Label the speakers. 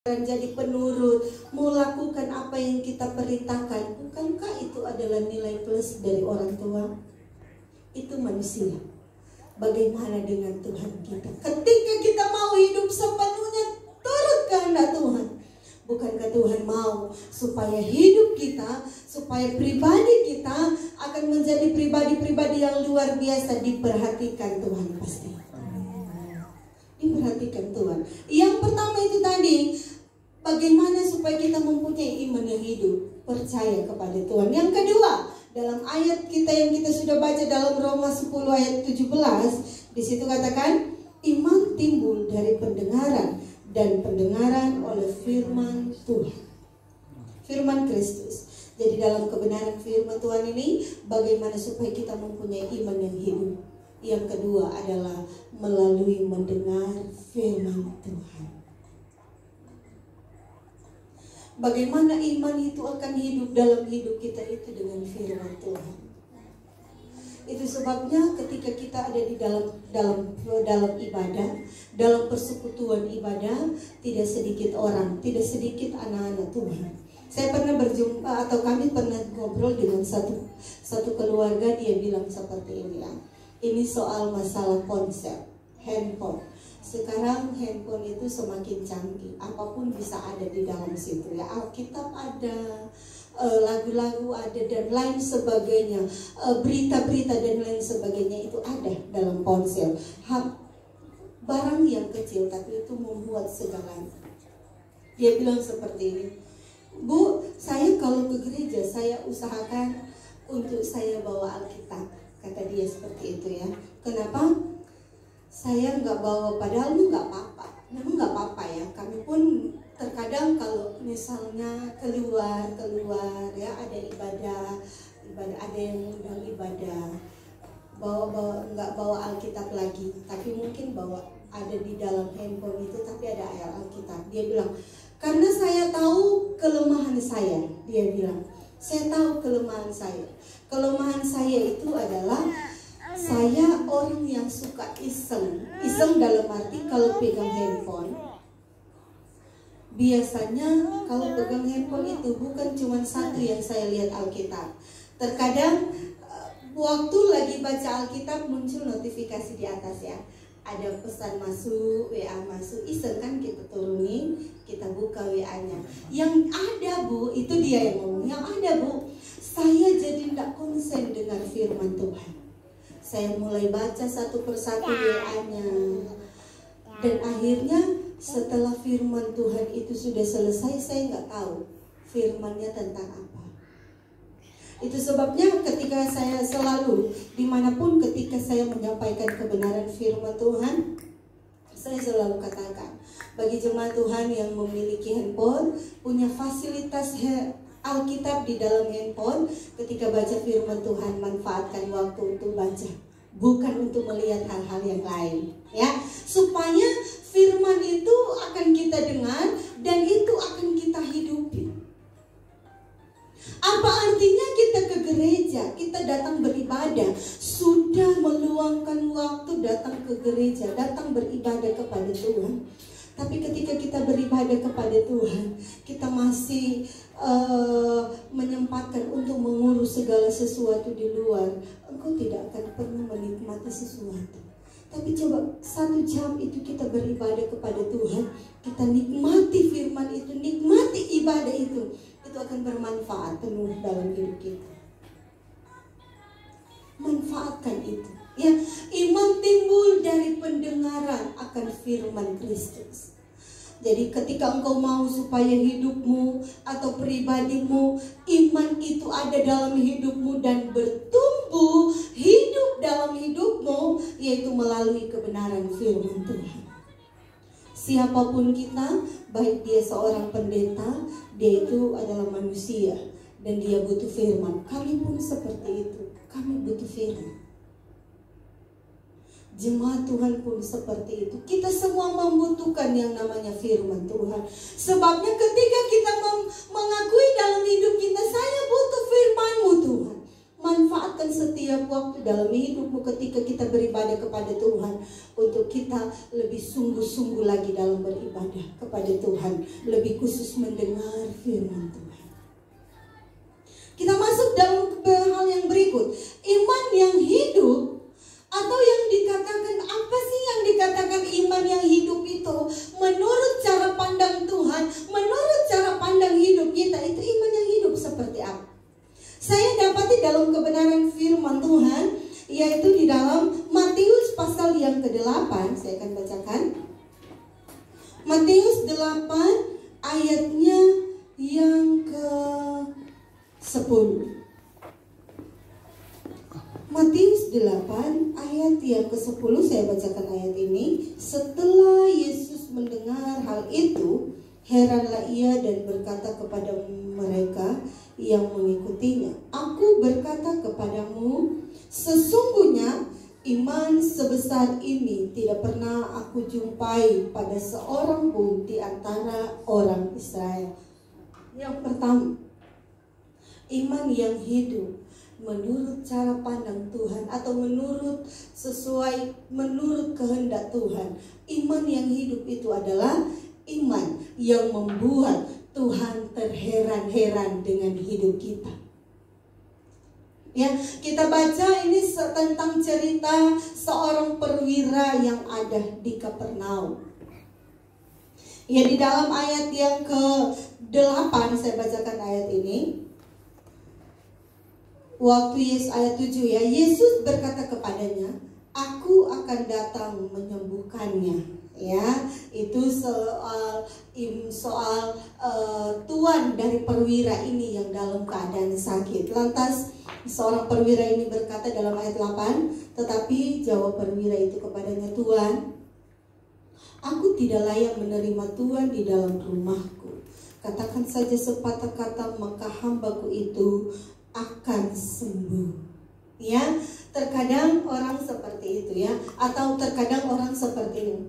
Speaker 1: dan jadi penurut, mau lakukan apa yang kita perintahkan. Bukankah itu adalah nilai plus dari orang tua? Itu manusia. Bagaimana dengan Tuhan kita? Ketika kita mau hidup sepenuhnya turut kehendak Tuhan, bukankah Tuhan mau supaya hidup kita, supaya pribadi kita akan menjadi pribadi-pribadi yang luar biasa, diperhatikan Tuhan pasti. Diperhatikan Tuhan. Yang pertama itu tadi, bagaimana supaya kita mempunyai iman yang hidup, percaya kepada Tuhan. Yang kedua, dalam ayat kita yang kita sudah baca dalam Roma 10 ayat 17, di situ katakan iman timbul dari pendengaran, dan pendengaran oleh firman Tuhan, firman Kristus. Jadi dalam kebenaran firman Tuhan ini, bagaimana supaya kita mempunyai iman yang hidup. Yang kedua adalah melalui mendengar firman Tuhan. Bagaimana iman itu akan hidup dalam hidup kita itu dengan firman Tuhan. Itu sebabnya ketika kita ada di dalam ibadah, dalam persekutuan ibadah, tidak sedikit orang, tidak sedikit anak-anak Tuhan. Saya pernah berjumpa, atau kami pernah ngobrol dengan satu keluarga, dia bilang seperti ini ya. Ini soal masalah ponsel, handphone. Sekarang handphone itu semakin canggih, apapun bisa ada di dalam situ ya. Alkitab ada, lagu-lagu ada, dan lain sebagainya, berita-berita dan lain sebagainya itu ada dalam ponsel. Barang yang kecil tapi itu membuat segalanya. Dia bilang seperti ini, Bu, saya kalau ke gereja saya usahakan untuk saya bawa Alkitab. Kata dia seperti itu ya. Kenapa? Saya nggak bawa, padahal nggak apa-apa. Memang nggak apa-apa ya. Kami pun terkadang kalau misalnya keluar ya, ada ibadah ada yang undang ibadah, nggak bawa Alkitab lagi, tapi mungkin bawa, ada di dalam handphone itu tapi ada ayat Alkitab. Dia bilang, karena saya tahu kelemahan saya. Dia bilang, saya tahu kelemahan saya. Kelemahan saya itu adalah saya orang yang suka iseng. Iseng dalam arti kalau pegang handphone, biasanya kalau pegang handphone itu bukan cuma satu yang saya lihat Alkitab. Terkadang waktu lagi baca Alkitab muncul notifikasi di atas ya. Ada pesan masuk, WA masuk, iseng kan kita turunin, kita buka WA-nya. Yang ada Bu, itu dia yang ngomong, yang ada Bu, saya jadi tidak konsen dengan firman Tuhan. Saya mulai baca satu persatu WA-nya, dan akhirnya setelah firman Tuhan itu sudah selesai, saya nggak tahu firmannya tentang apa. Itu sebabnya ketika saya selalu, dimanapun ketika saya menyampaikan kebenaran firman Tuhan, saya selalu katakan, bagi jemaat Tuhan yang memiliki handphone, punya fasilitas Alkitab di dalam handphone, ketika baca firman Tuhan, manfaatkan waktu untuk baca, bukan untuk melihat hal-hal yang lain ya, supaya firman itu akan kita dengar dan itu akan kita hidupi. Apa artinya kita ke gereja, kita datang beribadah, sudah meluangkan waktu datang ke gereja, datang beribadah kepada Tuhan. Tapi ketika kita beribadah kepada Tuhan, kita masih menyempatkan untuk mengurus segala sesuatu di luar, engkau tidak akan pernah menikmati sesuatu. Tapi coba 1 jam itu kita beribadah kepada Tuhan, kita nikmati firman itu, nikmati ibadah itu akan bermanfaat penuh dalam hidup kita. Manfaatkan itu ya. Iman timbul dari pendengaran akan firman Kristus. Jadi ketika engkau mau supaya hidupmu atau pribadimu, iman itu ada dalam hidupmu dan bertumbuh hidup dalam hidupmu, yaitu melalui kebenaran firman Tuhan. Siapapun kita, baik dia seorang pendeta, dia itu adalah manusia dan dia butuh firman. Kami pun seperti itu, kami butuh firman. Jemaat Tuhan pun seperti itu. Kita semua membutuhkan yang namanya firman Tuhan. Sebabnya ketika kita mengakui dalam hidup kita, saya butuh firman-Mu Tuhan. Manfaatkan setiap setiap waktu dalam hidupmu ketika kita beribadah kepada Tuhan, untuk kita lebih sungguh-sungguh lagi dalam beribadah kepada Tuhan, lebih khusus mendengar firman Tuhan. Kita masuk dalam hal yang berikut, iman yang hidup. Atau yang dikatakan, apa sih yang dikatakan iman yang hidup itu? Menurut cara pandang Tuhan, menurut cara pandang hidup kita, itu iman yang hidup seperti apa? Saya dapati dalam kebenaran firman Tuhan, yaitu di dalam Matius pasal yang ke-8. Saya akan bacakan Matius 8 ayatnya yang ke-10. Matius 8 ayat yang ke-10, saya bacakan ayat ini. Setelah Yesus mendengar hal itu, heranlah ia dan berkata kepada mereka yang mengikutinya, "Aku berkata kepadamu, sesungguhnya iman sebesar ini tidak pernah aku jumpai pada seorang pun di antara orang Israel." Yang pertama, iman yang hidup menurut cara pandang Tuhan, atau menurut kehendak Tuhan. Iman yang hidup itu adalah iman yang membuat Tuhan terheran-heran dengan hidup kita. Ya, kita baca ini tentang cerita seorang perwira yang ada di Kapernaum. Ya, di dalam ayat yang ke-8 saya bacakan ayat ini. Waktu ayat 7 ya, Yesus berkata kepadanya, "Aku akan datang menyembuhkannya." Ya, itu soal tuan dari perwira ini yang dalam keadaan sakit. Lantas seorang perwira ini berkata dalam ayat 8, "Tetapi jawab perwira itu kepadanya, Tuan, aku tidak layak menerima Tuan di dalam rumahku. Katakan saja sepatah kata, maka hambaku itu akan sembuh." Ya, terkadang orang seperti itu ya, atau terkadang orang seperti ini.